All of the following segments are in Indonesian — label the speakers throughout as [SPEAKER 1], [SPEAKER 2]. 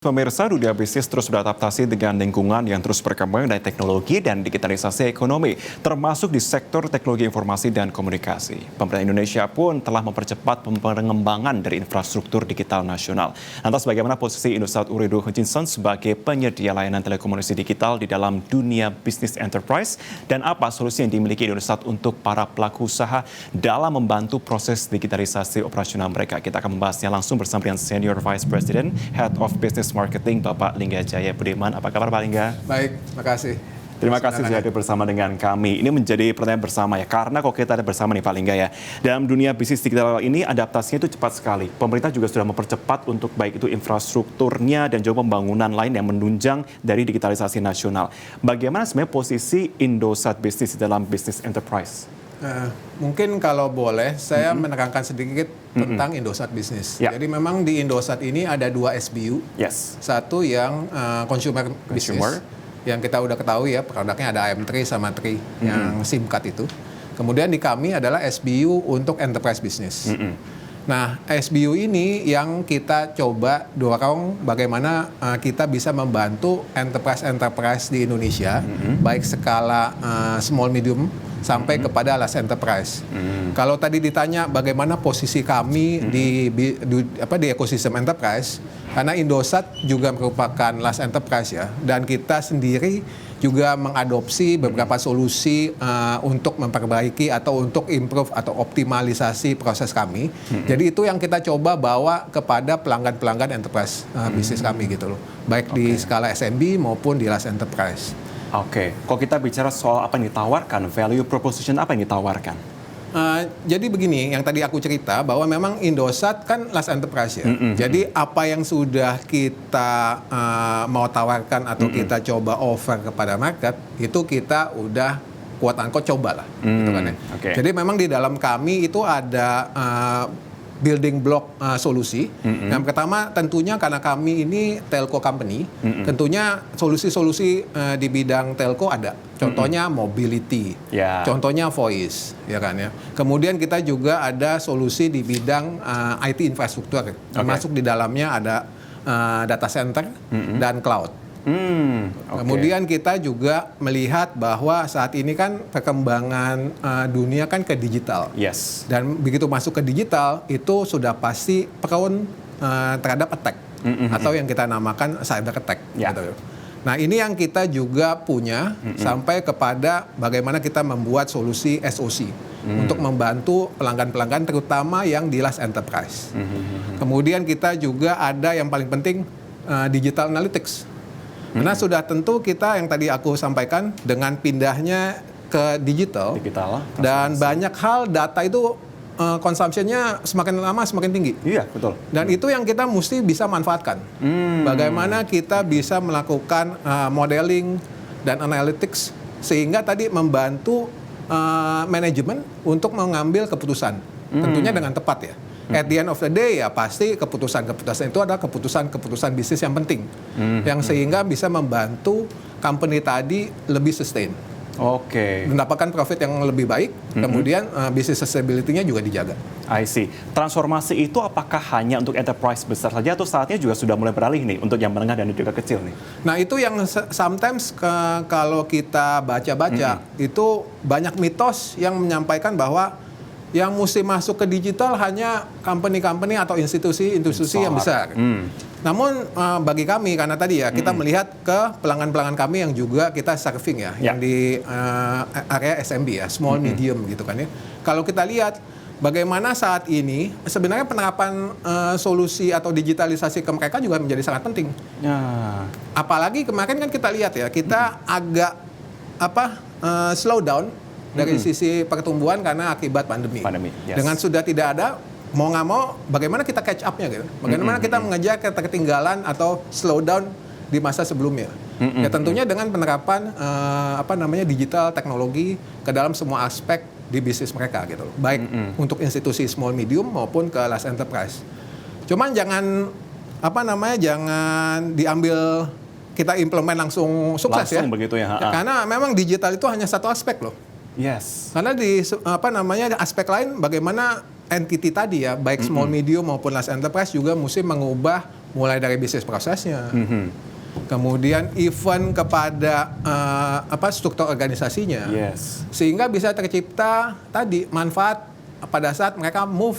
[SPEAKER 1] Pemirsa, dunia bisnis terus beradaptasi dengan lingkungan yang terus berkembang dari teknologi dan digitalisasi ekonomi, termasuk di sektor teknologi informasi dan komunikasi. Pemerintah Indonesia pun telah mempercepat pengembangan dari infrastruktur digital nasional. Lantas bagaimana posisi Indosat Ooredoo Hutchinson sebagai penyedia layanan telekomunikasi digital di dalam dunia bisnis enterprise? Dan apa solusi yang dimiliki Indosat untuk para pelaku usaha dalam membantu proses digitalisasi operasional mereka? Kita akan membahasnya langsung bersama dengan Senior Vice President, Head of Business Marketing, Bapak Lingga Jaya Budiman. Apa kabar Pak Lingga?
[SPEAKER 2] Baik, makasih.
[SPEAKER 1] Terima kasih sudah hadir bersama dengan kami. Ini menjadi pertanyaan bersama ya, karena kalau kita ada bersama nih Pak Lingga ya, dalam dunia bisnis digital ini adaptasinya itu cepat sekali. Pemerintah juga sudah mempercepat untuk baik itu infrastrukturnya dan juga pembangunan lain yang menunjang dari digitalisasi nasional. Bagaimana sebenarnya posisi Indosat Bisnis dalam bisnis enterprise?
[SPEAKER 2] Mungkin kalau boleh, saya menekankan sedikit tentang Indosat Bisnis.
[SPEAKER 1] Ya.
[SPEAKER 2] Jadi memang di Indosat ini ada dua SBU.
[SPEAKER 1] Yes.
[SPEAKER 2] Satu yang consumer business, yang kita udah ketahui ya, produknya ada AM3 sama Tri, yang SIM card itu. Kemudian di kami adalah SBU untuk enterprise business. Nah, SBU ini yang kita coba dorong bagaimana kita bisa membantu enterprise di Indonesia, baik skala small medium sampai kepada large enterprise. Kalau tadi ditanya bagaimana posisi kami di ekosistem enterprise, karena Indosat juga merupakan large enterprise ya, dan kita sendiri juga mengadopsi beberapa solusi untuk memperbaiki atau untuk improve atau optimalisasi proses kami. Jadi itu yang kita coba bawa kepada pelanggan-pelanggan enterprise bisnis kami gitu loh, baik di skala SMB maupun di large enterprise.
[SPEAKER 1] Oke, kalau kita bicara soal apa yang ditawarkan, value proposition apa yang ditawarkan?
[SPEAKER 2] Jadi begini, yang tadi aku cerita bahwa memang Indosat kan large enterprise ya. Jadi apa yang sudah kita mau tawarkan atau kita coba offer kepada market, itu kita udah quote-unquote coba lah. Gitu kan ya. Jadi memang di dalam kami itu ada building block solusi. Yang pertama tentunya karena kami ini telco company, tentunya solusi-solusi di bidang telco ada. Contohnya mobility, contohnya voice, ya kan ya. Kemudian kita juga ada solusi di bidang IT infrastruktur, termasuk di dalamnya ada data center dan cloud. Kemudian kita juga melihat bahwa saat ini kan perkembangan dunia kan ke digital.
[SPEAKER 1] Yes.
[SPEAKER 2] Dan begitu masuk ke digital itu sudah pasti prone terhadap attack atau yang kita namakan cyber attack. Gitu. Nah ini yang kita juga punya sampai kepada bagaimana kita membuat solusi SOC untuk membantu pelanggan-pelanggan terutama yang di large enterprise. Kemudian kita juga ada yang paling penting digital analytics. Karena sudah tentu kita yang tadi aku sampaikan dengan pindahnya ke digital dan banyak hal data itu consumption-nya semakin lama semakin tinggi.
[SPEAKER 1] Iya, betul.
[SPEAKER 2] Dan itu yang kita mesti bisa manfaatkan. Bagaimana kita bisa melakukan modeling dan analytics sehingga tadi membantu manajemen untuk mengambil keputusan. Tentunya dengan tepat ya. At the end of the day ya pasti keputusan-keputusan itu adalah keputusan bisnis yang penting. Yang sehingga bisa membantu company tadi lebih sustain. Mendapatkan profit yang lebih baik, kemudian bisnis sustainability-nya juga dijaga.
[SPEAKER 1] I see. Transformasi itu apakah hanya untuk enterprise besar saja atau saatnya juga sudah mulai beralih nih untuk yang menengah dan juga kecil nih?
[SPEAKER 2] Nah itu yang sometimes kalau kita baca-baca itu banyak mitos yang menyampaikan bahwa yang mesti masuk ke digital hanya company-company atau institusi yang besar. Namun bagi kami karena tadi ya kita melihat ke pelanggan-pelanggan kami yang juga kita serving ya, yang di area SMB ya, small medium gitu kan ya. Kalau kita lihat bagaimana saat ini sebenarnya penerapan solusi atau digitalisasi ke mereka juga menjadi sangat penting. Apalagi kemarin kan kita lihat ya, kita agak slow down dari sisi pertumbuhan karena akibat pandemi. Dengan sudah tidak ada, mau nggak mau, bagaimana kita catch up-nya gitu? Bagaimana kita mengejar ketertinggalan atau slow down di masa sebelumnya? Ya tentunya dengan penerapan digital teknologi ke dalam semua aspek di bisnis mereka gitu, baik untuk institusi small medium maupun ke large enterprise. Cuman jangan jangan diambil kita implement langsung sukses
[SPEAKER 1] langsung begitu ya.
[SPEAKER 2] Karena memang digital itu hanya satu aspek loh.
[SPEAKER 1] Yes.
[SPEAKER 2] Karena di aspek lain bagaimana entity tadi ya, baik small medium maupun large enterprise juga mesti mengubah mulai dari bisnis prosesnya, kemudian even kepada struktur organisasinya, sehingga bisa tercipta tadi manfaat pada saat mereka move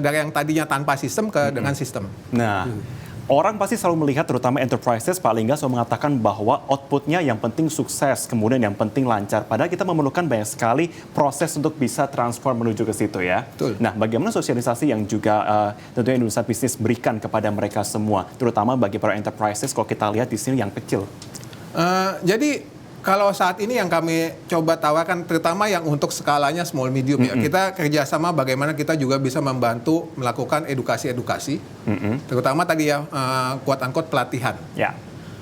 [SPEAKER 2] dari yang tadinya tanpa sistem ke dengan sistem.
[SPEAKER 1] Nah, orang pasti selalu melihat, terutama enterprises, Pak Lingga selalu mengatakan bahwa outputnya yang penting sukses, kemudian yang penting lancar. Padahal kita memerlukan banyak sekali proses untuk bisa transform menuju ke situ ya.
[SPEAKER 2] Betul.
[SPEAKER 1] Nah, bagaimana sosialisasi yang juga tentunya Indonesia Business berikan kepada mereka semua, terutama bagi para enterprises kalau kita lihat di sini yang kecil?
[SPEAKER 2] Jadi kalau saat ini yang kami coba tawarkan, terutama yang untuk skalanya small medium ya, kita kerjasama bagaimana kita juga bisa membantu melakukan edukasi-edukasi, terutama tadi ya quote unquote pelatihan.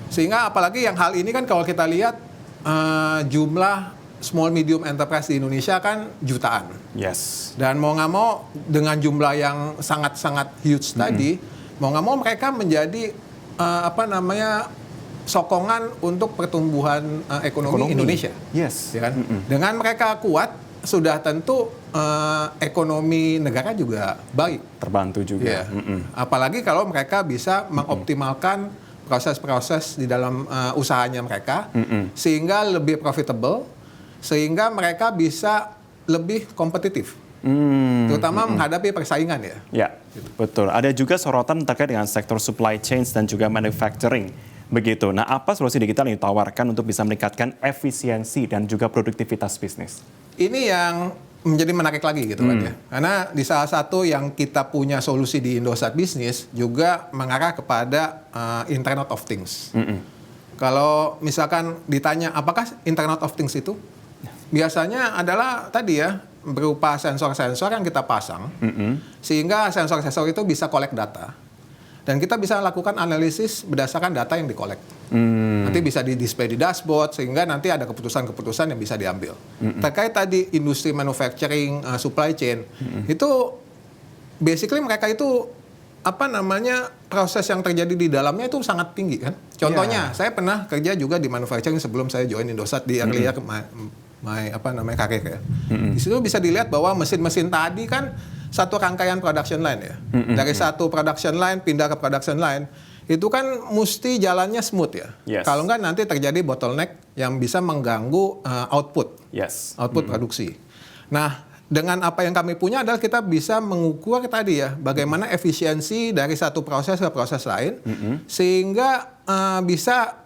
[SPEAKER 2] Sehingga apalagi yang hal ini kan kalau kita lihat jumlah small medium enterprise di Indonesia kan jutaan. Dan mau nggak mau dengan jumlah yang sangat-sangat huge tadi, mau nggak mau mereka menjadi sokongan untuk pertumbuhan ekonomi Indonesia. Ya kan? Dengan mereka kuat, sudah tentu ekonomi negara juga baik.
[SPEAKER 1] Terbantu juga.
[SPEAKER 2] Apalagi kalau mereka bisa mengoptimalkan proses-proses di dalam usahanya mereka, sehingga lebih profitable, sehingga mereka bisa lebih kompetitif. Terutama menghadapi persaingan ya.
[SPEAKER 1] Ya, betul. Ada juga sorotan terkait dengan sektor supply chain dan juga manufacturing. Begitu. Nah, apa solusi digital yang ditawarkan untuk bisa meningkatkan efisiensi dan juga produktivitas bisnis? Ini
[SPEAKER 2] yang menjadi menarik lagi gitu kan ya. Karena di salah satu yang kita punya solusi di Indosat Business juga mengarah kepada Internet of Things. Kalau misalkan ditanya apakah Internet of Things itu? Biasanya adalah tadi ya berupa sensor-sensor yang kita pasang sehingga sensor-sensor itu bisa collect data. Dan kita bisa lakukan analisis berdasarkan data yang dikolek. Nanti bisa di-display di dashboard, sehingga nanti ada keputusan-keputusan yang bisa diambil. Terkait tadi industri manufacturing, supply chain, itu basically mereka itu proses yang terjadi di dalamnya itu sangat tinggi kan. Contohnya, saya pernah kerja juga di manufacturing sebelum saya join Indosat di earlier karir ya. Di situ bisa dilihat bahwa mesin-mesin tadi kan satu rangkaian production line ya. Dari satu production line pindah ke production line, itu kan mesti jalannya smooth ya. Kalau enggak nanti terjadi bottleneck yang bisa mengganggu output produksi. Nah, dengan apa yang kami punya adalah kita bisa mengukur tadi ya, bagaimana efisiensi dari satu proses ke proses lain, sehingga bisa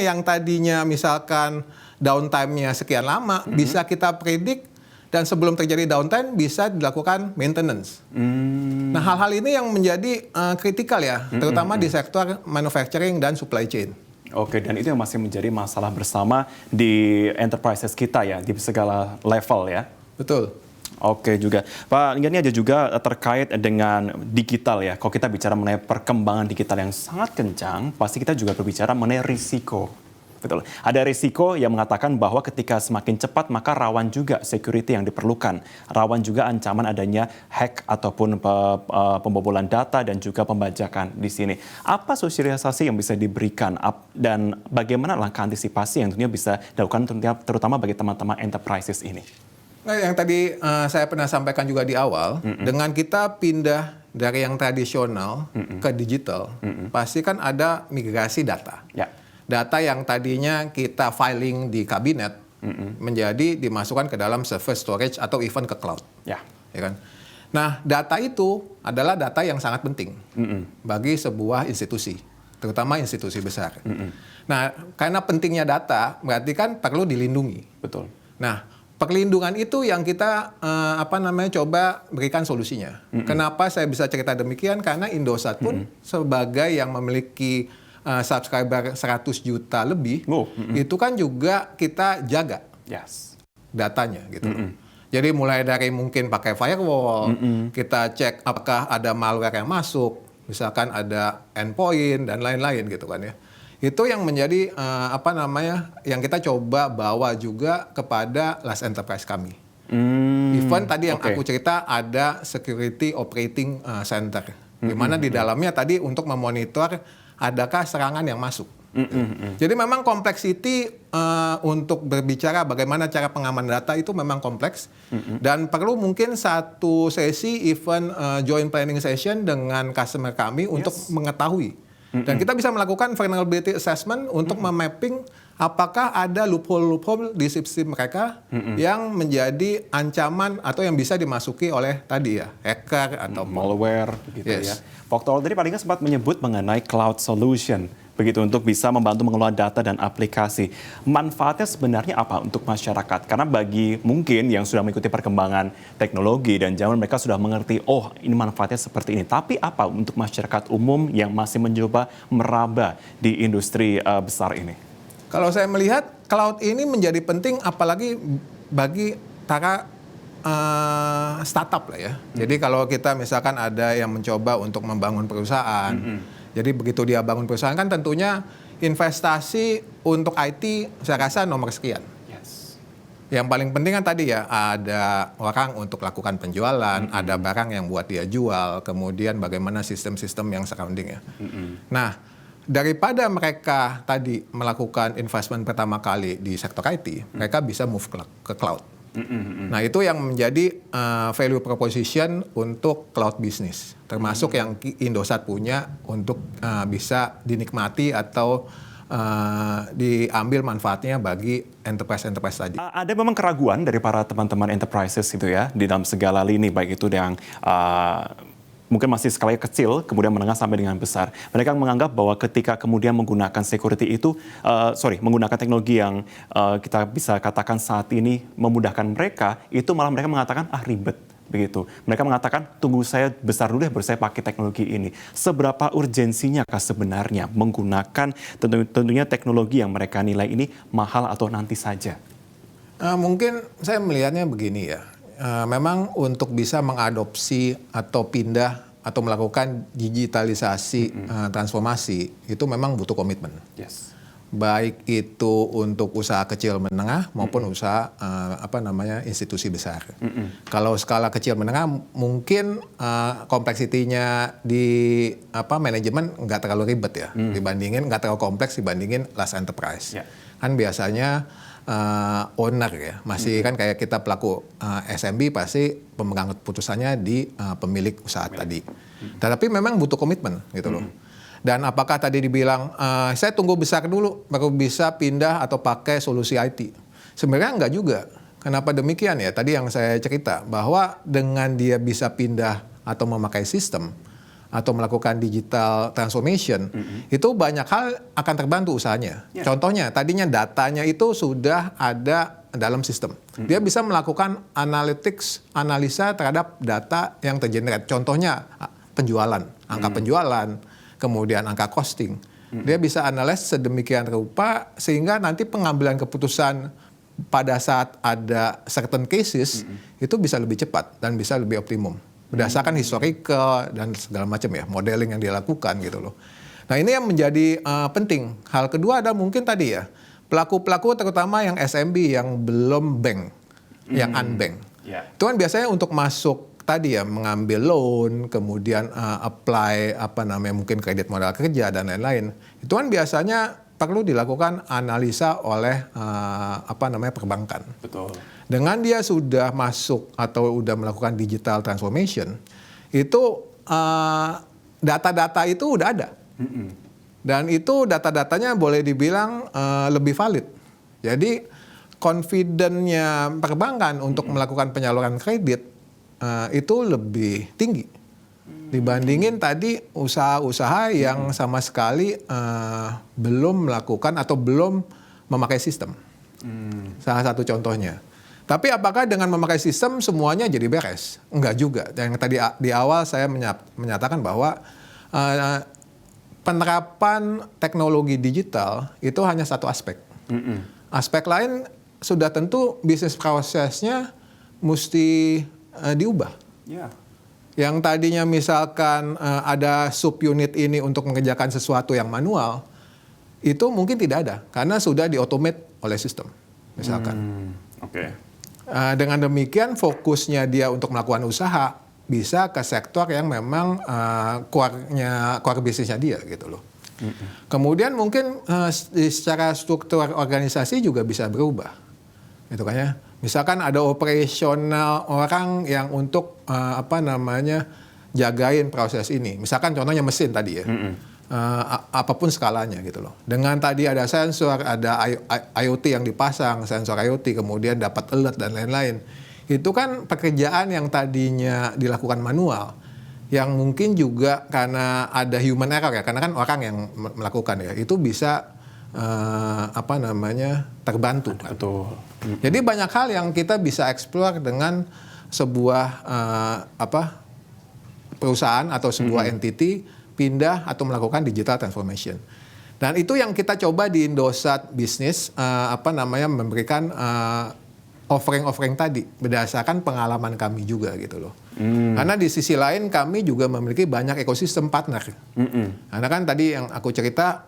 [SPEAKER 2] yang tadinya misalkan downtime-nya sekian lama, bisa kita predik. Dan sebelum terjadi downtime bisa dilakukan maintenance. Nah, hal-hal ini yang menjadi kritikal ya, terutama di sektor manufacturing dan supply chain.
[SPEAKER 1] Oke, dan itu yang masih menjadi masalah bersama di enterprises kita ya, di segala level ya.
[SPEAKER 2] Betul.
[SPEAKER 1] Oke juga. Pak, ini ada juga terkait dengan digital ya. Kalau kita bicara mengenai perkembangan digital yang sangat kencang, pasti kita juga berbicara mengenai risiko. Betul. Ada risiko yang mengatakan bahwa ketika semakin cepat maka rawan juga security yang diperlukan. Rawan juga ancaman adanya hack ataupun pembobolan data dan juga pembajakan di sini. Apa sosialisasi yang bisa diberikan dan bagaimana langkah antisipasi yang tentunya bisa dilakukan terutama bagi teman-teman enterprises ini?
[SPEAKER 2] Nah, yang tadi saya pernah sampaikan juga di awal, dengan kita pindah dari yang tradisional ke digital, pasti kan ada migrasi data. Data yang tadinya kita filing di kabinet menjadi dimasukkan ke dalam server storage atau even ke cloud. Ya kan? Nah, data itu adalah data yang sangat penting bagi sebuah institusi, terutama institusi besar. Nah, karena pentingnya data, berarti kan perlu dilindungi.
[SPEAKER 1] Betul.
[SPEAKER 2] Nah, perlindungan itu yang kita coba berikan solusinya. Kenapa saya bisa cerita demikian? Karena Indosat pun sebagai yang memiliki subscriber 100 juta lebih, itu kan juga kita jaga datanya gitu. Jadi mulai dari mungkin pakai firewall, kita cek apakah ada malware yang masuk, misalkan ada endpoint dan lain-lain gitu kan ya. Itu yang menjadi yang kita coba bawa juga kepada last enterprise kami. Even tadi yang aku cerita ada security operating center, di mana di dalamnya tadi untuk memonitor adakah serangan yang masuk. Jadi memang complexity untuk berbicara bagaimana cara pengaman data itu memang kompleks dan perlu mungkin satu sesi event joint planning session dengan customer kami untuk mengetahui. Dan kita bisa melakukan vulnerability assessment untuk memapping apakah ada loophole di sistem mereka yang menjadi ancaman atau yang bisa dimasuki oleh tadi ya hacker atau
[SPEAKER 1] malware gitu ya.
[SPEAKER 2] Yes.
[SPEAKER 1] Waktu awal tadi paling nggak sempat menyebut mengenai cloud solution, begitu untuk bisa membantu mengelola data dan aplikasi. Manfaatnya sebenarnya apa untuk masyarakat? Karena bagi mungkin yang sudah mengikuti perkembangan teknologi dan zaman mereka sudah mengerti, oh ini manfaatnya seperti ini. Tapi apa untuk masyarakat umum yang masih mencoba meraba di industri besar ini?
[SPEAKER 2] Kalau saya melihat cloud ini menjadi penting apalagi bagi para startup lah ya. Jadi kalau kita misalkan ada yang mencoba untuk membangun perusahaan, jadi begitu dia bangun perusahaan kan tentunya investasi untuk IT saya rasa nomor sekian.
[SPEAKER 1] Yes.
[SPEAKER 2] Yang paling penting kan tadi ya ada orang untuk lakukan penjualan, ada barang yang buat dia jual, kemudian bagaimana sistem-sistem yang surrounding ya. Nah, daripada mereka tadi melakukan investment pertama kali di sektor IT, mereka bisa move ke cloud. Nah itu yang menjadi value proposition untuk cloud business, termasuk yang Indosat punya untuk bisa dinikmati atau diambil manfaatnya bagi enterprise tadi.
[SPEAKER 1] Ada memang keraguan dari para teman-teman enterprises itu ya di dalam segala lini, baik itu yang mungkin masih skalanya kecil, kemudian menengah sampai dengan besar. Mereka menganggap bahwa ketika kemudian menggunakan security itu, menggunakan teknologi yang kita bisa katakan saat ini memudahkan mereka, itu malah mereka mengatakan ribet begitu. Mereka mengatakan tunggu saya besar dulu ya baru saya pakai teknologi ini. Seberapa urgensinya kah sebenarnya menggunakan tentunya teknologi yang mereka nilai ini mahal atau nanti saja?
[SPEAKER 2] Mungkin saya melihatnya begini ya. Memang untuk bisa mengadopsi atau pindah atau melakukan digitalisasi transformasi itu memang butuh komitmen.
[SPEAKER 1] Yes.
[SPEAKER 2] Baik itu untuk usaha kecil menengah maupun usaha institusi besar. Kalau skala kecil menengah mungkin kompleksitinya di manajemen nggak terlalu ribet ya dibandingin nggak terlalu kompleks dibandingin large enterprise. Kan biasanya owner ya masih kan kayak kita pelaku SMB pasti pemegang keputusannya di pemilik usaha tadi. Tetapi memang butuh komitmen gitu loh. Dan apakah tadi dibilang saya tunggu besar dulu baru bisa pindah atau pakai solusi IT? Sebenarnya enggak juga. Kenapa demikian ya? Tadi yang saya cerita bahwa dengan dia bisa pindah atau memakai sistem atau melakukan digital transformation, itu banyak hal akan terbantu usahanya. Contohnya, tadinya datanya itu sudah ada dalam sistem. Dia bisa melakukan analisa terhadap data yang tergenerate. Contohnya, penjualan, angka penjualan, kemudian angka costing. Dia bisa analis sedemikian rupa sehingga nanti pengambilan keputusan pada saat ada certain cases itu bisa lebih cepat dan bisa lebih optimum. Berdasarkan historical dan segala macam ya, modeling yang dia lakukan gitu loh. Nah ini yang menjadi penting. Hal kedua ada mungkin tadi ya, pelaku-pelaku terutama yang SMB yang belum bank, yang unbank. Itu kan biasanya untuk masuk tadi ya, mengambil loan, kemudian apply mungkin kredit modal kerja dan lain-lain. Itu kan biasanya perlu dilakukan analisa oleh perbankan.
[SPEAKER 1] Betul.
[SPEAKER 2] Dengan dia sudah masuk atau sudah melakukan digital transformation, itu data-data itu udah ada. Dan itu data-datanya boleh dibilang lebih valid. Jadi confidence-nya perbankan untuk melakukan penyaluran kredit itu lebih tinggi dibandingin tadi usaha-usaha yang sama sekali belum melakukan atau belum memakai sistem. Salah satu contohnya. Tapi apakah dengan memakai sistem semuanya jadi beres? Enggak juga. Yang tadi di awal saya menyatakan bahwa penerapan teknologi digital itu hanya satu aspek. Aspek lain sudah tentu bisnis prosesnya mesti diubah. Yang tadinya misalkan ada subunit ini untuk mengerjakan sesuatu yang manual, itu mungkin tidak ada karena sudah di-automate oleh sistem, misalkan. Dengan demikian fokusnya dia untuk melakukan usaha bisa ke sektor yang memang core bisnisnya dia gitu loh. Kemudian mungkin secara struktur organisasi juga bisa berubah, gitu kan ya. Misalkan ada operasional orang yang untuk jagain proses ini. Misalkan contohnya mesin tadi ya. Apapun skalanya gitu loh. Dengan tadi ada sensor, ada IoT yang dipasang, sensor IoT, kemudian dapat alert dan lain-lain. Itu kan pekerjaan yang tadinya dilakukan manual, yang mungkin juga karena ada human error ya, karena kan orang yang melakukan ya, itu bisa terbantu.
[SPEAKER 1] Betul.
[SPEAKER 2] Jadi banyak hal yang kita bisa explore dengan sebuah perusahaan atau sebuah entity pindah atau melakukan digital transformation. Dan itu yang kita coba di Indosat Business memberikan offering tadi berdasarkan pengalaman kami juga gitu loh. Karena di sisi lain kami juga memiliki banyak ekosistem partner. Karena kan tadi yang aku cerita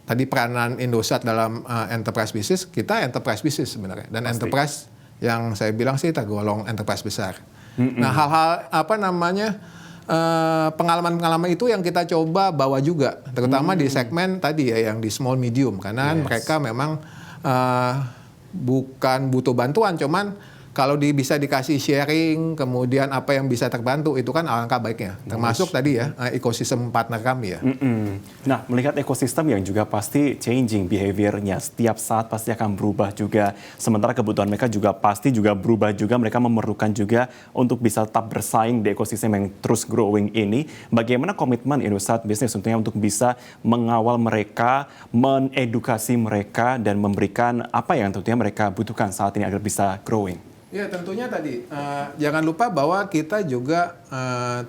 [SPEAKER 2] tadi peranan Indosat dalam enterprise business, kita enterprise business sebenarnya. Dan
[SPEAKER 1] Pasti.
[SPEAKER 2] enterprise yang saya bilang sih tergolong enterprise besar. Nah, hal-hal pengalaman-pengalaman itu yang kita coba bawa juga, terutama di segmen tadi ya yang di small medium, karena mereka memang bukan butuh bantuan, cuman kalau bisa dikasih sharing, kemudian apa yang bisa terbantu, itu kan alangkah baiknya. Termasuk tadi ya, ekosistem partner kami ya.
[SPEAKER 1] Nah, melihat ekosistem yang juga pasti changing behavior-nya, setiap saat pasti akan berubah juga. Sementara kebutuhan mereka juga pasti juga berubah juga, mereka memerlukan juga untuk bisa tetap bersaing di ekosistem yang terus growing ini. Bagaimana komitmen Indosat Business tentunya untuk bisa mengawal mereka, mengedukasi mereka, dan memberikan apa yang tentunya mereka butuhkan saat ini agar bisa growing?
[SPEAKER 2] Ya tentunya tadi jangan lupa bahwa kita juga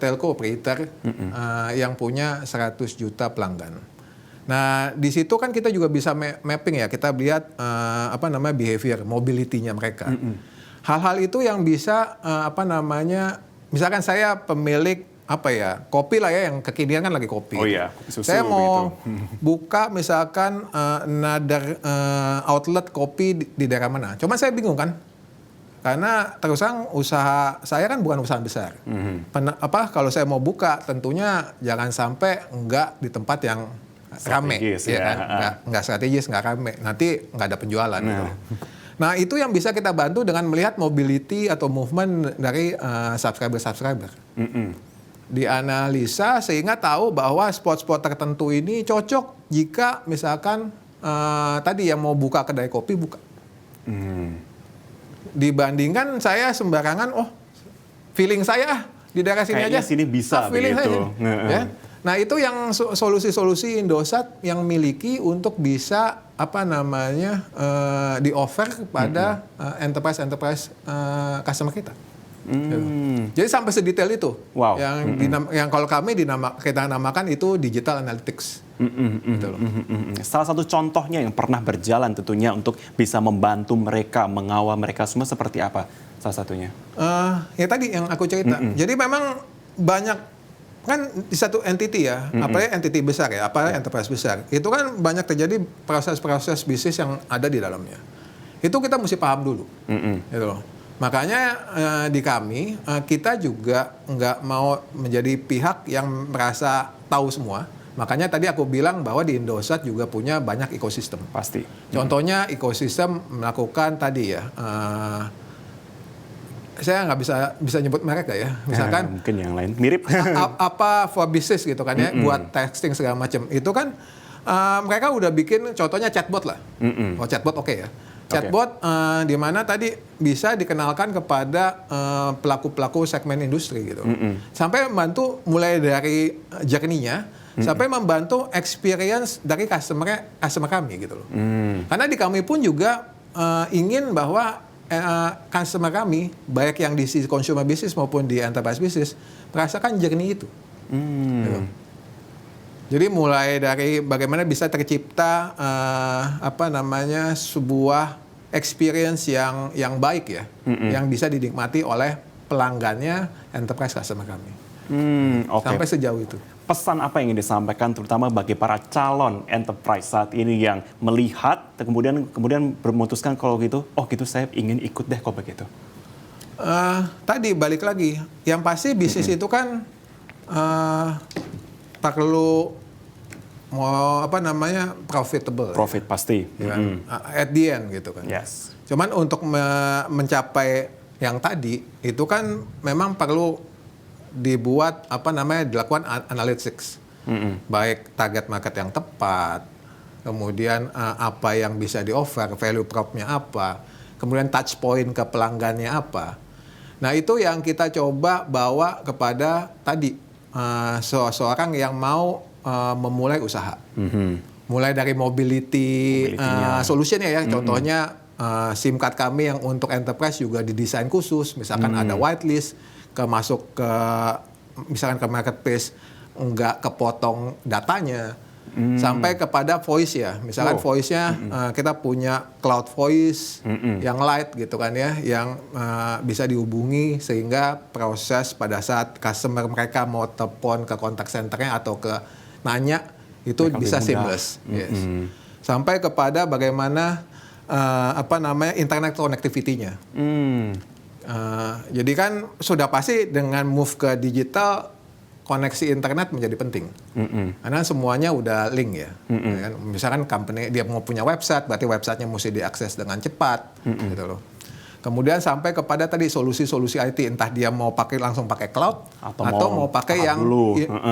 [SPEAKER 2] telco operator yang punya 100 juta pelanggan. Nah di situ kan kita juga bisa mapping ya, kita lihat behavior, mobility-nya mereka. Hal-hal itu yang bisa misalkan saya pemilik kopi lah ya, yang kekinian kan lagi kopi.
[SPEAKER 1] Oh iya, susu
[SPEAKER 2] saya mau
[SPEAKER 1] begitu.
[SPEAKER 2] buka misalkan another outlet kopi di daerah mana. Cuma saya bingung kan. Karena terus terang usaha saya kan bukan usaha besar. Kalau saya mau buka tentunya jangan sampai enggak di tempat yang rame, ya kan? Enggak strategis, enggak rame. Nanti enggak ada penjualan. Gitu. Nah itu yang bisa kita bantu dengan melihat mobility atau movement dari subscriber. Dianalisa sehingga tahu bahwa spot-spot tertentu ini cocok jika misalkan tadi yang mau buka kedai kopi buka. Dibandingkan saya sembarangan, feeling saya di daerah sini
[SPEAKER 1] kayaknya
[SPEAKER 2] aja.
[SPEAKER 1] Sini bisa
[SPEAKER 2] feeling
[SPEAKER 1] begitu.
[SPEAKER 2] Ya. Nah itu yang solusi-solusi Indosat yang miliki untuk bisa di offer kepada enterprise customer kita. Jadi sampai sedetail itu.
[SPEAKER 1] Wow.
[SPEAKER 2] Yang kalau kami kita namakan itu digital analytics. Gitu loh.
[SPEAKER 1] Salah satu contohnya yang pernah berjalan tentunya untuk bisa membantu mereka, mengawal mereka semua seperti apa salah satunya?
[SPEAKER 2] Ya tadi yang aku cerita. Jadi memang banyak kan di satu entity ya, apalagi entity besar ya, apalagi enterprise besar. Itu kan banyak terjadi proses-proses bisnis yang ada di dalamnya. Itu kita mesti paham dulu. Gitu loh. Makanya di kami kita juga nggak mau menjadi pihak yang merasa tahu semua. Makanya tadi aku bilang bahwa di Indosat juga punya banyak ekosistem.
[SPEAKER 1] Pasti.
[SPEAKER 2] Contohnya ekosistem melakukan tadi ya. Saya nggak bisa nyebut mereka ya. Misalkan
[SPEAKER 1] mungkin yang lain mirip.
[SPEAKER 2] apa for business gitu kan ya, buat texting segala macam. Itu kan mereka udah bikin contohnya chatbot lah. Chatbot oke ya. Chatbot di mana tadi bisa dikenalkan kepada pelaku-pelaku segmen industri gitu. Sampai membantu mulai dari journey-nya sampai membantu experience dari customer kami gitu loh. Karena di kami pun juga ingin bahwa customer kami baik yang di sisi consumer business maupun di enterprise business merasakan journey itu. Gitu. Jadi mulai dari bagaimana bisa tercipta sebuah experience yang baik ya, yang bisa dinikmati oleh pelanggannya enterprise customer kami. Sampai sejauh itu.
[SPEAKER 1] Pesan apa yang ingin disampaikan terutama bagi para calon enterprise saat ini yang melihat kemudian memutuskan kalau gitu, saya ingin ikut deh kok begitu. Tadi
[SPEAKER 2] balik lagi, yang pasti bisnis itu kan perlu mau profitable.
[SPEAKER 1] Profit pasti.
[SPEAKER 2] Ya kan? At the end gitu kan.
[SPEAKER 1] Yes.
[SPEAKER 2] Cuman untuk mencapai yang tadi itu kan memang perlu dibuat dilakukan analytics. Baik target market yang tepat, kemudian apa yang bisa di-offer, value prop-nya apa, kemudian touch point ke pelanggannya apa. Nah itu yang kita coba bawa kepada tadi seseorang yang mau memulai usaha. Mulai dari mobility solution-nya ya, contohnya SIM card kami yang untuk enterprise juga didesain khusus, misalkan ada whitelist, masuk ke misalkan ke marketplace nggak kepotong datanya, sampai kepada voice ya, misalkan voice-nya kita punya cloud voice yang light gitu kan ya, yang bisa dihubungi sehingga proses pada saat customer mereka mau telepon ke contact center-nya atau ke nanya itu mereka bisa seamless. Yes. Sampai kepada bagaimana internet connectivity-nya. Jadi kan sudah pasti dengan move ke digital, koneksi internet menjadi penting. Karena semuanya udah link ya. Misalkan company dia mau punya website, berarti websitenya mesti diakses dengan cepat, gitu loh. Kemudian sampai kepada tadi solusi-solusi IT, entah dia mau langsung pakai cloud atau mau pakai yang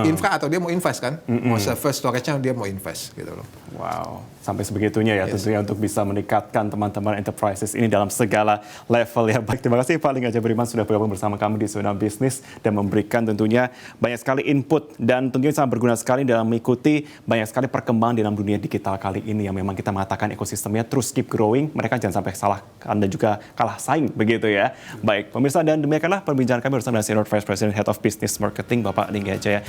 [SPEAKER 2] infra, atau dia mau invest kan, mau server storage-nya dia mau invest gitu loh.
[SPEAKER 1] Wow, sampai sebegitunya ya tentunya untuk bisa meningkatkan teman-teman enterprises ini dalam segala level ya. Baik, terima kasih Pak Lingga Beriman sudah bergabung bersama kami di Zona Bisnis dan memberikan tentunya banyak sekali input dan tentunya sangat berguna sekali dalam mengikuti banyak sekali perkembangan dalam dunia digital kali ini yang memang kita mengatakan ekosistemnya terus keep growing. Mereka jangan sampai salah dan juga kalah saing begitu ya. Baik, pemirsa, dan demikianlah perbincangan kami bersama Senior Vice President Head of Business Marketing Bapak Lingga Jaya.